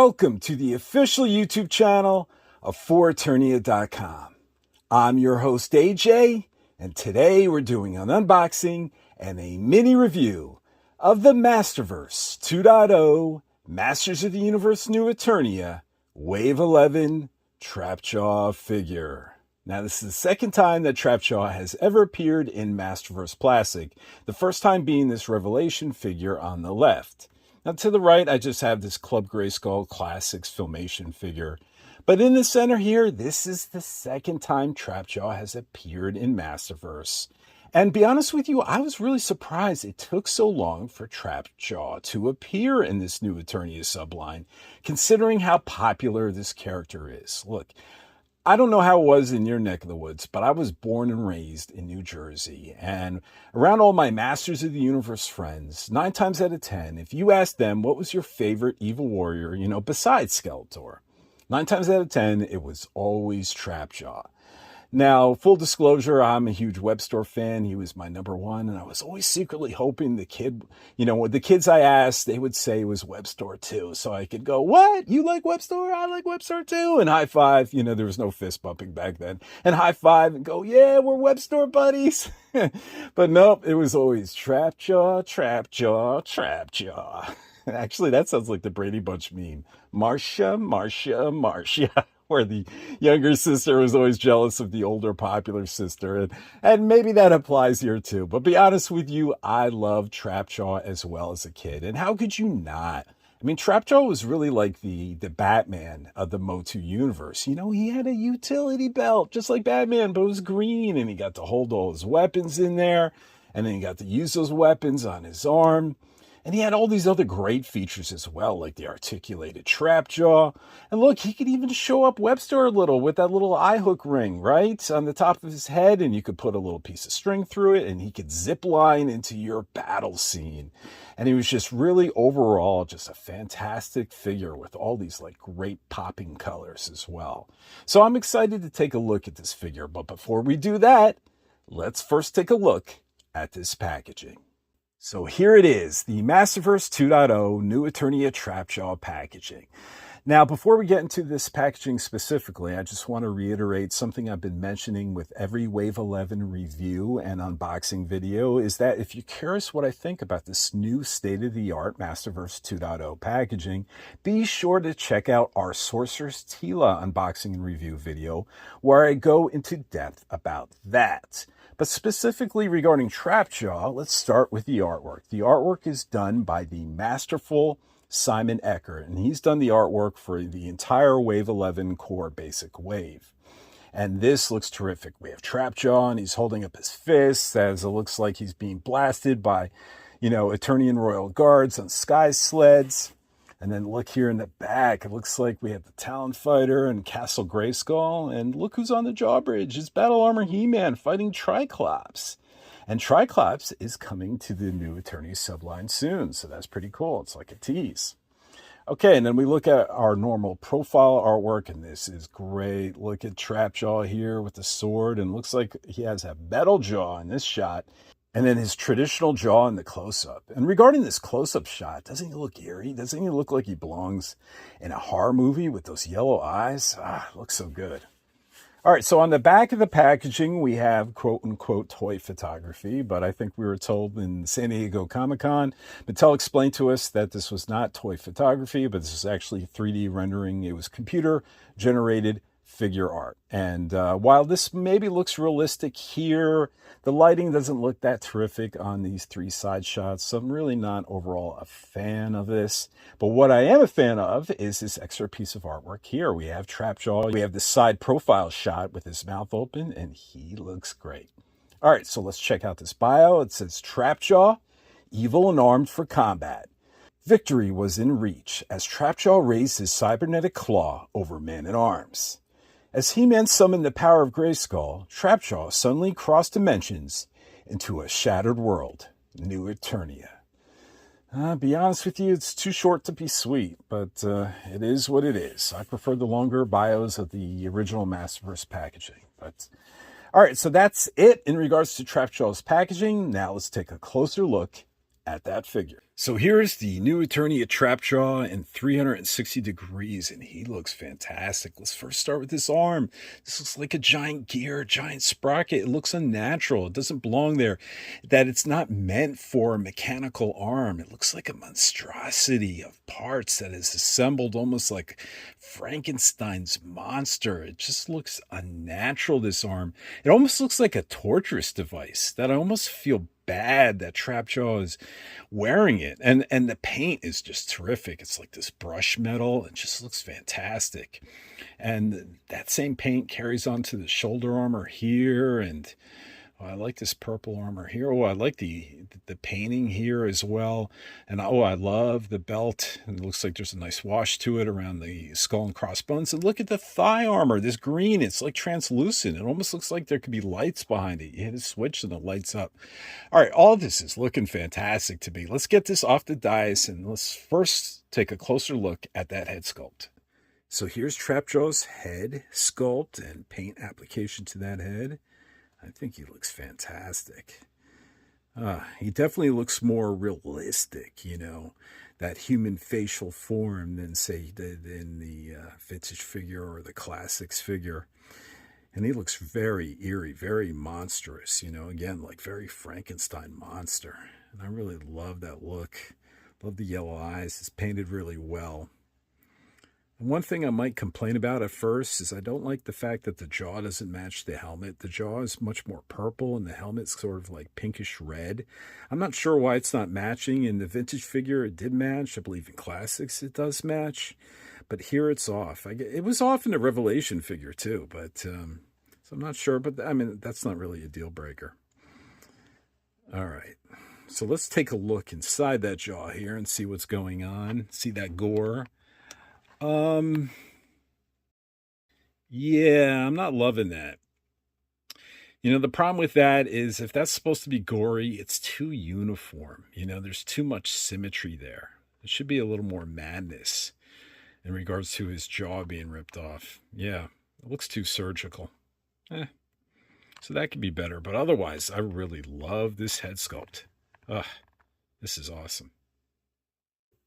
Welcome to the official YouTube channel of HE-MANIA.com. I'm your host AJ, and today we're doing an unboxing and a mini review of the Masterverse 2.0 Masters of the Universe New Eternia Wave 11 Trapjaw figure. Now, this is the second time that Trapjaw has ever appeared in Masterverse Classic, the first time being this Revelation figure on the left. Now, to the right, I just have this Club Grayskull Classics Filmation figure. But in the center here, this is the second time Trapjaw has appeared in Masterverse. And be honest with you, I was really surprised it took so long for Trapjaw to appear in this new Eternia subline, considering how popular this character is. Look, I don't know how it was in your neck of the woods, but I was born and raised in New Jersey. And around all my Masters of the Universe friends, 9 times out of 10, if you asked them what was your favorite evil warrior, besides Skeletor, 9 times out of 10, it was always Trapjaw. Now, full disclosure, I'm a huge Web Store fan. He was my number one, and I was always secretly hoping the kids I asked, they would say it was Web Store too. So I could go, what? You like Web Store? I like Web Store too. And high five. There was no fist bumping back then. And high five and go, yeah, we're Web Store buddies. But nope, it was always Trapjaw, Trapjaw, Trapjaw. Actually, that sounds like the Brady Bunch meme. Marcia, Marcia, Marcia. Where the younger sister was always jealous of the older popular sister. And maybe that applies here too. But be honest with you, I loved Trapjaw as well as a kid. And how could you not? I mean, Trapjaw was really like the Batman of the Motu universe. He had a utility belt, just like Batman, but it was green. And he got to hold all his weapons in there. And then he got to use those weapons on his arm. And he had all these other great features as well, like the articulated Trapjaw. And look, he could even show up Web Store a little with that little eye hook ring, right? On the top of his head, and you could put a little piece of string through it, and he could zip line into your battle scene. And he was just really overall just a fantastic figure with all these great popping colors as well. So I'm excited to take a look at this figure. But before we do that, let's first take a look at this packaging. So here it is, the Masterverse 2.0 New Eternia Trapjaw packaging. Now, before we get into this packaging specifically, I just want to reiterate something I've been mentioning with every Wave 11 review and unboxing video, is that if you're curious what I think about this new state-of-the-art Masterverse 2.0 packaging, be sure to check out our Sorcerer's Tila unboxing and review video, where I go into depth about that. But specifically regarding Trapjaw, let's start with the artwork. The artwork is done by the masterful Simon Eckert, and he's done the artwork for the entire Wave 11 core basic wave. And this looks terrific. We have Trapjaw, and he's holding up his fists as it looks like he's being blasted by, Eternian Royal Guards on sky sleds. And then look here in the back, it looks like we have the Talon Fighter and Castle Grayskull. And look who's on the drawbridge. It's Battle Armor He-Man fighting Triclops. And Triclops is coming to the new Eternia subline soon. So that's pretty cool. It's like a tease. Okay, and then we look at our normal profile artwork, and this is great. Look at Trapjaw here with the sword, and looks like he has a metal jaw in this shot. And then his traditional jaw in the close-up. And regarding this close-up shot, doesn't he look eerie? Doesn't he look like he belongs in a horror movie with those yellow eyes? Looks so good. All right, so on the back of the packaging, we have quote-unquote toy photography, but I think we were told in San Diego Comic-Con, Mattel explained to us that this was not toy photography, but this was actually 3D rendering. It was computer-generated figure art. And while this maybe looks realistic here, the lighting doesn't look that terrific on these 3 side shots, so I'm really not overall a fan of this. But what I am a fan of is this extra piece of artwork here. We have Trapjaw, we have the side profile shot with his mouth open, and he looks great. All right, so let's check out this bio. It says, Trapjaw, evil and armed for combat. Victory was in reach as Trapjaw raised his cybernetic claw over Man-at-Arms. As He-Man summoned the power of Grayskull, Trapjaw suddenly crossed dimensions into a shattered world, New Eternia. Be honest with you, it's too short to be sweet, but it is what it is. I prefer the longer bios of the original Masterverse packaging. But all right, so that's it in regards to Trapjaw's packaging. Now let's take a closer look at that figure. So here's the new Eternia Trapjaw in 360 degrees, and he looks fantastic. Let's first start with this arm. This looks like a giant gear, a giant sprocket. It looks unnatural. It doesn't belong there. That it's not meant for a mechanical arm. It looks like a monstrosity of parts that is assembled almost like Frankenstein's monster. It just looks unnatural, this arm. It almost looks like a torturous device that I almost feel bad that Trapjaw is wearing it. And the paint is just terrific. It's like this brush metal. It just looks fantastic. And that same paint carries on to the shoulder armor here. And I like this purple armor here. Oh, I like the painting here as well. And oh, I love the belt. It looks like there's a nice wash to it around the skull and crossbones. And look at the thigh armor. This green, it's like translucent. It almost looks like there could be lights behind it. You hit a switch and it lights up. All right, all this is looking fantastic to me. Let's get this off the dice and let's first take a closer look at that head sculpt. So here's Trapjaw's head sculpt and paint application to that head. I think he looks fantastic. He definitely looks more realistic, you know, that human facial form than, say, he did in the vintage figure or the classics figure. And he looks very eerie, very monstrous, you know, again, like very Frankenstein monster. And I really love that look. Love the yellow eyes. It's painted really well. And one thing I might complain about at first is I don't like the fact that the jaw doesn't match the helmet. The jaw is much more purple and the helmet's sort of like pinkish red. I'm not sure why it's not matching. In the vintage figure, it did match. I believe in classics, it does match. But here it's off. It was off in the Revelation figure too, but so I'm not sure. But I mean, that's not really a deal breaker. All right. So let's take a look inside that jaw here and see what's going on. See that gore. Yeah, I'm not loving that. You know, the problem with that is if that's supposed to be gory, it's too uniform. You know, there's too much symmetry there. There should be a little more madness in regards to his jaw being ripped off. Yeah, it looks too surgical. So that could be better. But otherwise, I really love this head sculpt. This is awesome.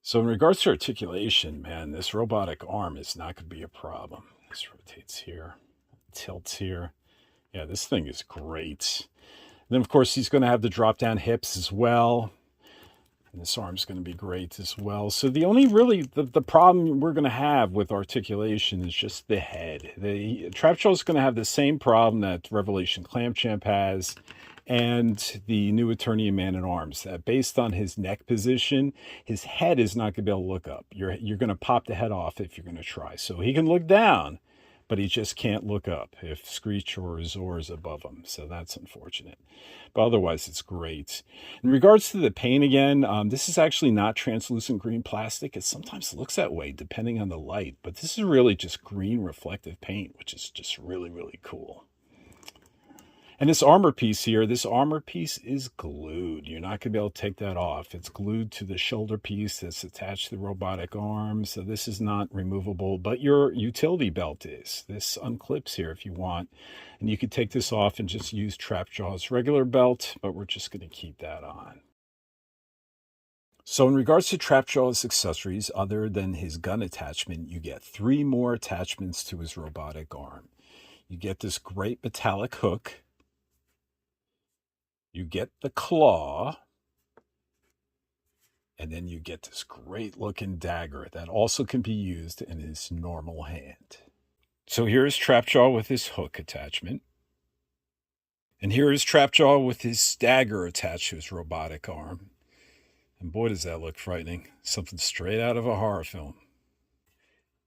So in regards to articulation, man, this robotic arm is not going to be a problem. This rotates here, tilts here. Yeah, this thing is great. And then, of course, he's going to have the drop-down hips as well. And this arm's going to be great as well. So the only really, the problem we're going to have with articulation is just the head. The Trapjaw is going to have the same problem that Revelation Clamchamp has and the new Eternia Man-at-Arms. Based on his neck position, his head is not going to be able to look up. You're going to pop the head off if you're going to try. So he can look down, but he just can't look up if Screech or Zor is above him. So that's unfortunate. But otherwise, it's great. In regards to the paint again, this is actually not translucent green plastic. It sometimes looks that way depending on the light. But this is really just green reflective paint, which is just really, really cool. And this armor piece here, this armor piece is glued. You're not going to be able to take that off. It's glued to the shoulder piece that's attached to the robotic arm. So this is not removable, but your utility belt is. This unclips here if you want. And you could take this off and just use Trapjaw's regular belt, but we're just going to keep that on. So in regards to Trapjaw's accessories, other than his gun attachment, you get 3 more attachments to his robotic arm. You get this great metallic hook. You get the claw, and then you get this great looking dagger that also can be used in his normal hand. So here is Trapjaw with his hook attachment. And here is Trapjaw with his dagger attached to his robotic arm. And boy, does that look frightening. Something straight out of a horror film.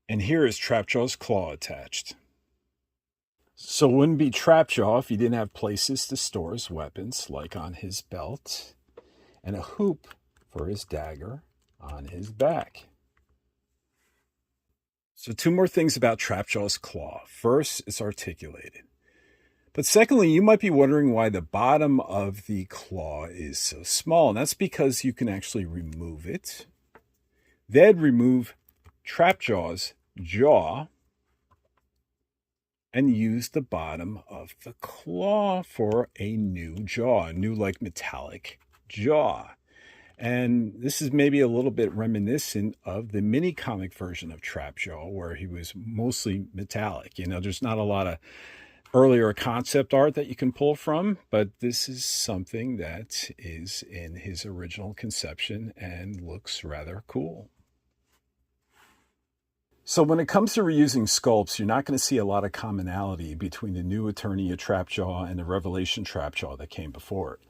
And here is Trapjaw's claw attached. So it wouldn't be Trapjaw if he didn't have places to store his weapons, like on his belt, and a hoop for his dagger on his back. So 2 more things about Trapjaw's claw. First, it's articulated. But secondly, you might be wondering why the bottom of the claw is so small, and that's because you can actually remove it. Then remove Trapjaw's jaw and use the bottom of the claw for a new jaw, a new like metallic jaw. And this is maybe a little bit reminiscent of the mini comic version of Trapjaw, where he was mostly metallic. You know, there's not a lot of earlier concept art that you can pull from, but this is something that is in his original conception and looks rather cool. So when it comes to reusing sculpts, you're not going to see a lot of commonality between the New Eternia Trapjaw and the Revelation Trapjaw that came before it.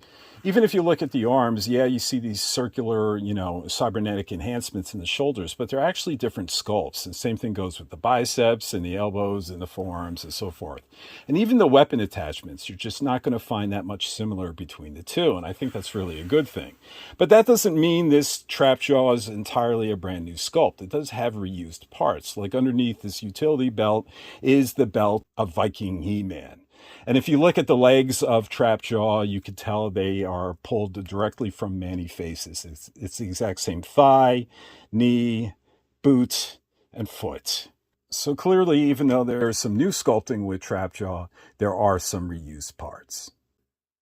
Even if you look at the arms, yeah, you see these circular, cybernetic enhancements in the shoulders, but they're actually different sculpts. And same thing goes with the biceps and the elbows and the forearms and so forth. And even the weapon attachments, you're just not going to find that much similar between the two. And I think that's really a good thing. But that doesn't mean this Trapjaw is entirely a brand new sculpt. It does have reused parts. Like underneath this utility belt is the belt of Viking He-Man. And if you look at the legs of Trapjaw, you can tell they are pulled directly from Man-E-Faces. It's the exact same thigh, knee, boot, and foot. So clearly, even though there's some new sculpting with Trapjaw, there are some reused parts.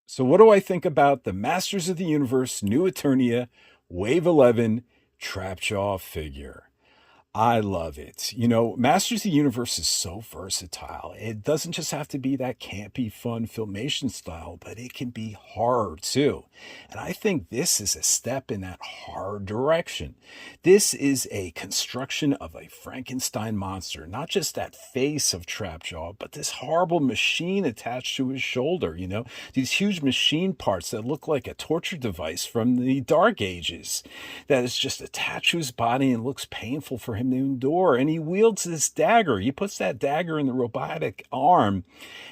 So what do I think about the Masters of the Universe New Eternia Wave 11 Trapjaw figure? I love it. Masters of the Universe is so versatile. It doesn't just have to be that campy, fun filmation style, but it can be horror too. And I think this is a step in that horror direction. This is a construction of a Frankenstein monster, not just that face of Trapjaw, but this horrible machine attached to his shoulder, these huge machine parts that look like a torture device from the Dark Ages that is just attached to his body and looks painful for him to endure. And he wields this dagger. He puts that dagger in the robotic arm,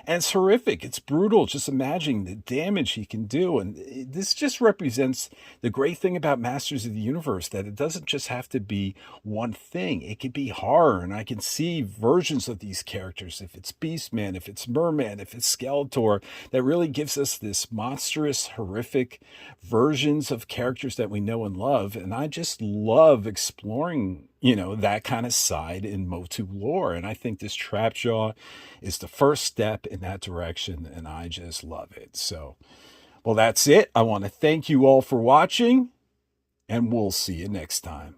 and it's horrific. It's brutal. Just imagining the damage he can do. And this just represents the great thing about Masters of the Universe, that it doesn't just have to be one thing. It could be horror, and I can see versions of these characters, if it's Beastman, if it's Merman, if it's Skeletor, that really gives us this monstrous, horrific versions of characters that we know and love. And I just love exploring that kind of side in Motu lore. And I think this Trapjaw is the first step in that direction, and I just love it. So, well, that's it. I want to thank you all for watching, and we'll see you next time.